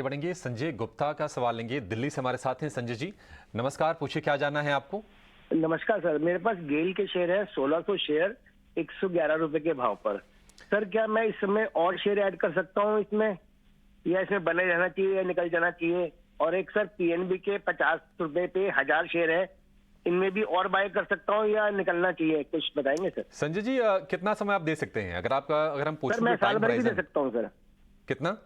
बढ़ेंगे। संजय गुप्ता का सवाल लेंगे, दिल्ली से हमारे साथ हैं। संजय जी नमस्कार, पूछिए क्या जानना है आपको। नमस्कार सर, मेरे पास गेल के शेयर है 1600 शेयर 111 रुपए के भाव पर। सर क्या मैं इस समय और शेयर ऐड कर सकता हूँ इसमें, या इसमें बने रहना चाहिए या निकल जाना चाहिए? और एक सर पीएनबी के 50 रुपए पे 1000 शेयर है, इनमें भी और बाय कर सकता हूँ या निकलना चाहिए? कुछ बताएंगे सर। संजय जी कितना समय आप दे सकते हैं? अगर हम सर पूछें मैं तो साल टाइम भर भी दे होराइजन सकता हूँ सर। कितना?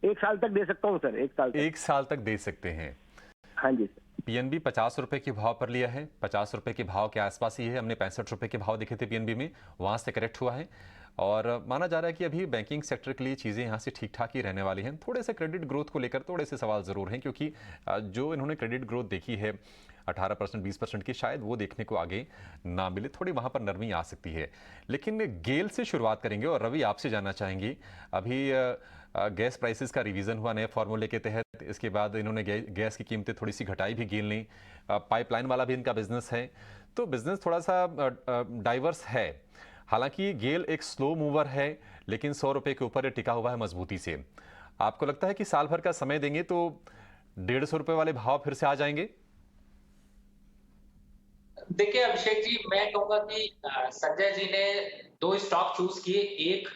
1 साल तक दे सकता हूँ सर, 1 साल तक। 1 साल तक दे सकते हैं। हाँ जी सर। पीएनबी 50 रुपए के भाव पर लिया है, 50 रुपए के भाव के आसपास ही है। हमने 65 रुपए के भाव देखे थे पीएनबी में, वहां से करेक्ट हुआ है और माना जा रहा है कि अभी बैंकिंग सेक्टर के लिए चीज़ें यहाँ से ठीक ठाक ही रहने वाली हैं। थोड़े से क्रेडिट ग्रोथ को लेकर थोड़े से सवाल ज़रूर हैं, क्योंकि जो इन्होंने क्रेडिट ग्रोथ देखी है 18% 20% की, शायद वो देखने को आगे ना मिले, थोड़ी वहाँ पर नरमी आ सकती है। लेकिन गेल से शुरुआत करेंगे और रवि आपसे जानना चाहेंगे, अभी गैस प्राइसेस का रिवीजन हुआ नए फार्मूले के तहत, इसके बाद इन्होंने गैस की कीमतें थोड़ी सी घटाई भी गेल ने। पाइपलाइन वाला भी इनका बिजनेस है, तो बिजनेस थोड़ा सा डाइवर्स है। हालांकि गेल एक स्लो मूवर है, लेकिन 100 रुपए के ऊपर टिका हुआ है मजबूती से। आपको लगता है कि साल भर का समय देंगे तो 150 रुपए वाले भाव फिर से आ जाएंगे? देखिए अभिषेक जी, मैं कहूंगा कि संजय जी ने दो स्टॉक चूज किए, एक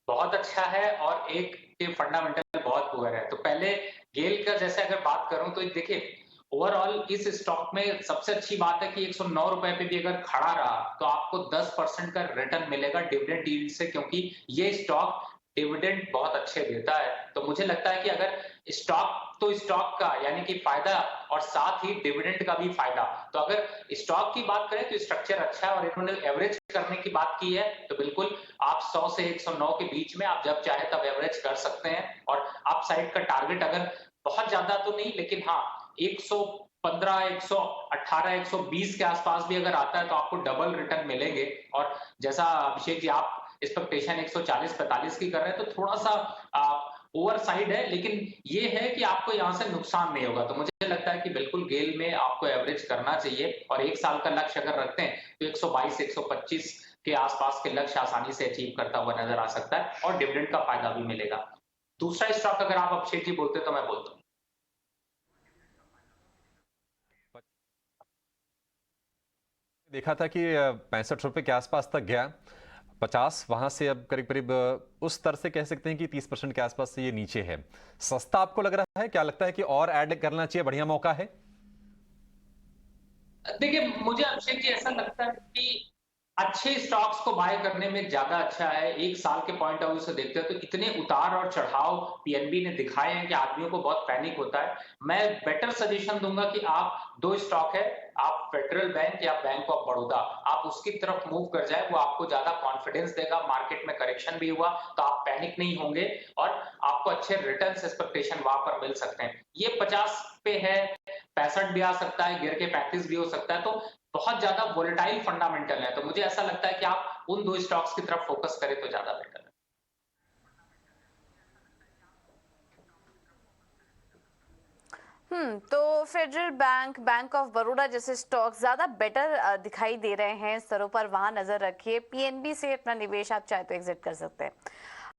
बहुत अच्छा है और एक के फंडामेंटल बहुत पुअर है। तो पहले गेल का जैसे अगर बात करूं तो देखिए ओवरऑल इस स्टॉक में सबसे अच्छी बात है कि 109 रुपए पे भी अगर खड़ा रहा तो आपको 10% का रिटर्न मिलेगा डिविडेंड यील्ड से, क्योंकि ये स्टॉक डिविडेंड बहुत अच्छे देता है। तो मुझे लगता है कि अगर स्टॉक का यानी कि फायदा और साथ ही डिविडेंड का भी फायदा, तो अगर स्टॉक की बात करें तो स्ट्रक्चर अच्छा है और इन्होंने एवरेज करने की बात की है, तो बिल्कुल आप 100 से 109 के बीच में आप जब चाहे तब एवरेज कर सकते हैं। और अप साइड का टारगेट अगर बहुत ज्यादा तो नहीं, लेकिन हाँ 115 118 120 के आसपास भी अगर आता है तो आपको डबल रिटर्न मिलेंगे। और जैसा अभिषेक जी आप एक्सपेक्टेशन 140-45 की कर रहे हैं, तो थोड़ा सा ओवर साइड है, लेकिन ये है कि आपको यहां से नुकसान नहीं होगा। तो मुझे लगता है कि बिल्कुल गेल में आपको एवरेज करना चाहिए और 1 साल का लक्ष्य अगर रखते हैं तो 122 125 के आसपास के लक्ष्य आसानी से अचीव करता हुआ नजर आ सकता है और डिविडेंड का फायदा भी मिलेगा। दूसरा स्टॉक अगर आप अभिषेक जी बोलते तो मैं बोलता हूँ। देखा था कि 65 रुपए के आसपास तक गया, 50 वहां से अब करीब करीब उस स्तर से कह सकते हैं कि 30% के आसपास से ये नीचे है। सस्ता आपको लग रहा है? क्या लगता है कि और ऐड करना चाहिए? बढ़िया मौका है। देखिए मुझे अभिषेक जी ऐसा लगता है कि अच्छे स्टॉक्स को बाय करने में ज्यादा अच्छा है। 1 साल के पॉइंट ऑफ व्यू से देखते हैं तो इतने उतार और चढ़ाव पीएनबी ने दिखाए हैं कि आदमियों को बहुत पैनिक होता है। मैं बेटर सजेशन दूंगा कि आप दो स्टॉक है, आप फेडरल बैंक या बैंक ऑफ बड़ौदा, आप उसकी तरफ मूव कर जाए, वो आपको ज्यादा कॉन्फिडेंस देगा। मार्केट में करेक्शन भी हुआ तो आप पैनिक नहीं होंगे और आपको अच्छे रिटर्न एक्सपेक्टेशन वहां पर मिल सकते हैं। ये 50 पे है, 65 भी आ सकता है, गिर के 35 भी हो सकता है, तो बहुत ज्यादा वोलेटाइल फंडामेंटल है। तो मुझे ऐसा लगता है कि आप उन दो स्टॉक्स की तरफ फोकस करें तो ज्यादा बेटर है। तो federal bank, bank of Baroda जैसे स्टॉक ज्यादा बेटर दिखाई दे रहे हैं स्तरों पर, वहां नजर रखिए। पीएनबी से अपना निवेश आप चाहे तो एग्जिट कर सकते हैं।